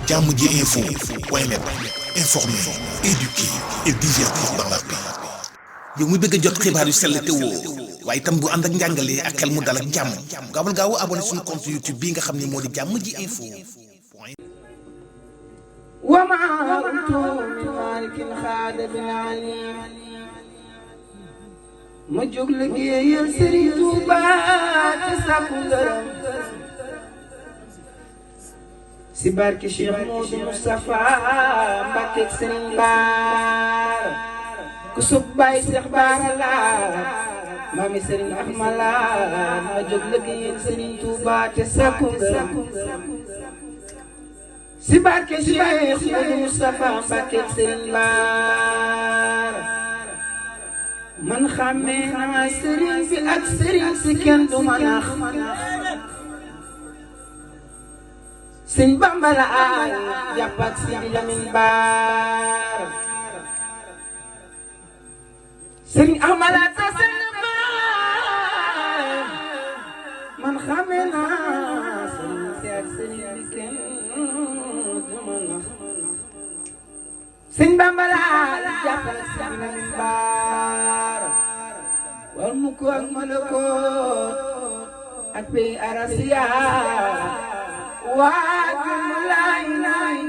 jàmm ji info.net, informer, éduquer et divertir dans la paix. yow muy bëgg a jot xibaar yu sell te woo waaye itam bu ànd ak njàngalee ak xel mu dal ak jàmm gaawal gaaw abonné suñu compte YouTube bii nga xam ne moo di jàmm ji info. wa maa kuntu min maalikin xaadabin alim ma jóg liggéeyal Sëriñ Tuuba te sàkku ngërëm si barke Cheikh Modou Moustapha Mbacké Sëriñ Baar ku sub baay Seex Baara laa maami Sëriñ Ahmad laa ma jóg liggéeyal Sëriñ Tuuba te sàkku ngërëm si barke Cheikh Modou Moustapha Mbacké Sëriñ Baar man xàmmee naa sëriñ bi ak sëriñ si kenn du ma nax sëñ Bamba la aay jàpp ak Sidi Lamin Baar sëriñ Ahmada ta sëñ Baar man xàmmee naa sëriñ si ak sëriñ bi kenn du ma nax sëñ Bamba la aay jàpp ak Sidi Lamin Baar wal mu ko ak malakoot ak pay arasiya waa jumlaay naay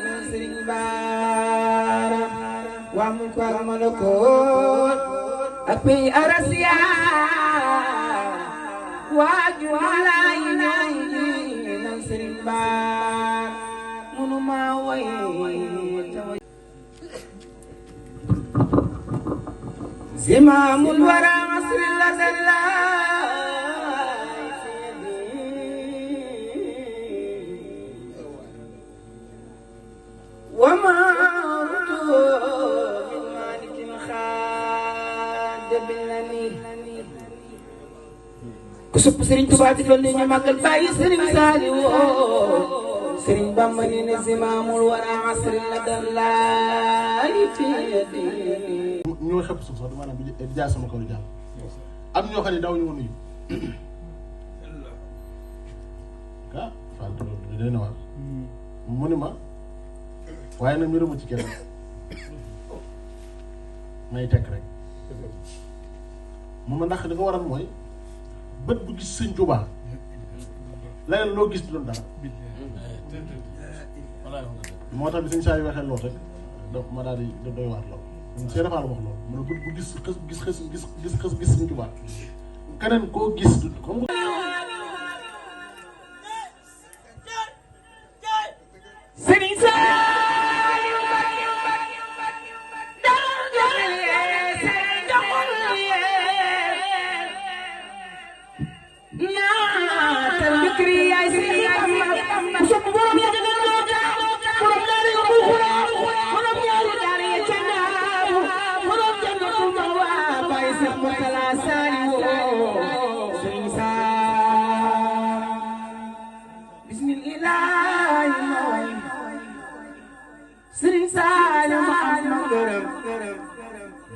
na Sëriñ Baara waa mu ko ak malakoot ak pay arasiya waa jumlaay naay na Sëriñ Baara munu maa way زمام الورى عصر لدى الله في يدي وما رده من مالك خاد بالنبي كسب سرين تباتي فلني ماكل باي سرين سالي سرين بامني زمام الورى عصر لدى الله في يدي ñoo xëpp suuf sax maanaam bi jaar sama kaw di jàll am ñoo xam ne daaw ñu woon nuyu ah Fall loolu day na waar mu ni ma waaye nag mbiru mu ci kenn may tekk rek mu ma ndax li ko waral mooy bët bu gis Sëñ Tuubaa leneen loo gis doon dara moo tax bi sëñ saa yu waxee lool rek donc ma daal di doy waar lool Seydou Fall wax loolu mu ne bu gis Sëñ Tuubaa keneen koo gis comme Sëriñ Saaliw ma am na ngërëm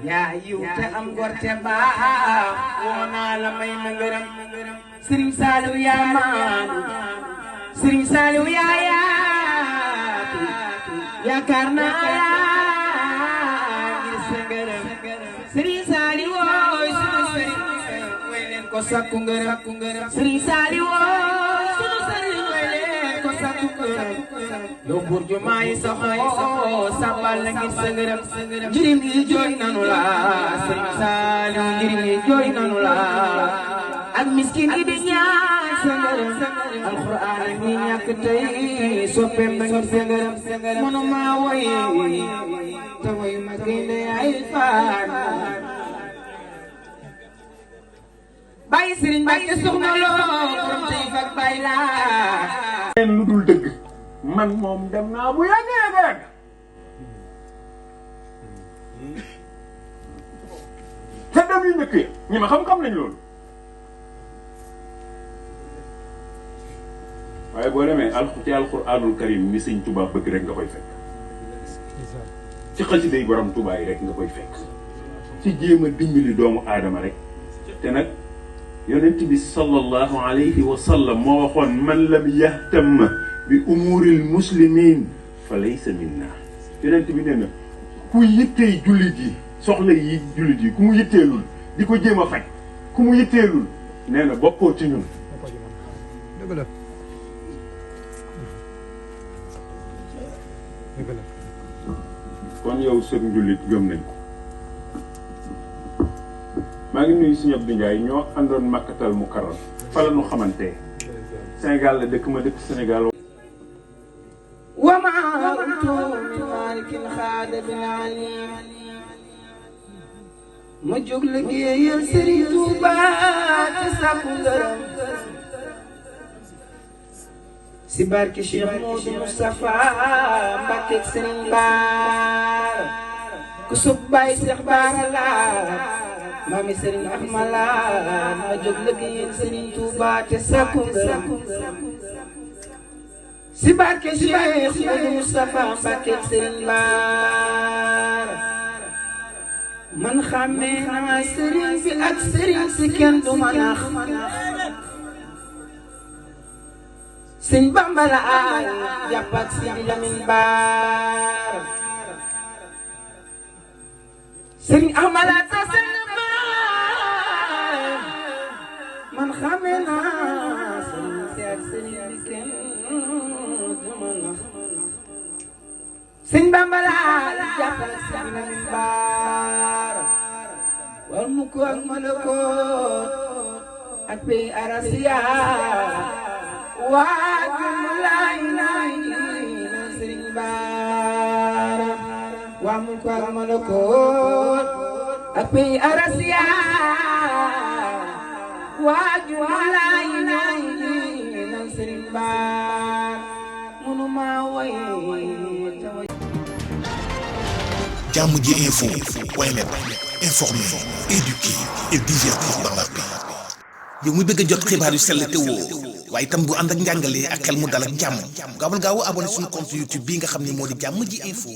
yaa yiw te am ngor te baax woo naa la may na ngërëm Sëriñ Saaliw yaa maanu Sëriñ Saaliw yaa yaatu yaakaar naa la ngir sa ngërëm Sëriñ Saaliw wooy sunu sëriñ way leen ko sakku ngërëm Sëriñ Saaliw wooy sunu sëriñ way leen ko sakku ngërëm yow buur ju maay soxoo sabal la ngir sa ngërëm njirim yi jooy nanu la Sëriñ Saaliw njirim yi jooy nanu la ak miskin yi di ñaan sa ngërëm alxuraan yi ñàkk tey soppeem na ngir sa ngërëm mënu maa woy te woy ma gaynde ay faan bàyyi Sëriñ Mbàkke soxna loo borom tey fak bàyyi laa leen lu dul dëgg man moom dem naa bu yàgg te dem yu njëkk ya ñi ma xam-xam nañ loolu waaye boo demee ci alxuraanul karim ni Sëñ Tuubaa bëgg rek nga koy fekk ci xasida yi borom Tuubaa yi rek nga koy fekk ci jéem a dimbali doomu aadama rek te nag yonent bi sallallahu alayhi wa sallam moo waxoon man lam yahtam bi umuril muslimin fa laysa minna yonent bi nee na ku yittee jullit yi soxla yi jullit yi ku mu yitteelul di ko jéem a faj ku mu yitteelul nee na bokkoo ci ñun. dëgg la dëgg la. kon yow sëg njullit gëm nañ ko. maa ngi nuyu Sëñ Abdou Ndiaye ñoo àndoon Makkatal Mukarram fa la ñu xamante Sénégal la dëkk ma dëkk Sénégal. وما كنت من مالك خاد بن عليم ما جوك لقي يسري توبا تساكندرم سبارك الشيخ موسى مصطفى مبكك سنين بار كسب باي شيخ بار الله مامي سرين أحملا ما جوك لقي يسري توبا تساكندرم si barke Cheikh Moustapha Mbacké Serigne Bara man xàmmee naa Serigne bi ak Serigne si kenn du ma nax Serigne Bamba la aay jàpp ak Sidi Lamine Bara Serigne Ahmada ta Serigne Bara man xàmmee naa Serigne si ak Serigne bi kenn Sëñ Bamba la jàppal Sëñ Lamine Bara wal mu ko ak malakoot ak pay arasiya waa jummu laay naay na Sëñ Bara waa mu ko ak malakoot ak pay arasiya waa jummu laay naay na Sëñ Bara munuma way Jàmm ji info point net informer, éduquer et divertir dans la paix. yow muy bëgg a jot xibaar yu sell te woo waaye itam bu ànd ak njàngalee ak xel mu dal ak jàmm gaawal gaaw abonné suñu compte YouTube bii nga xam ne moo di Jàmm ji info.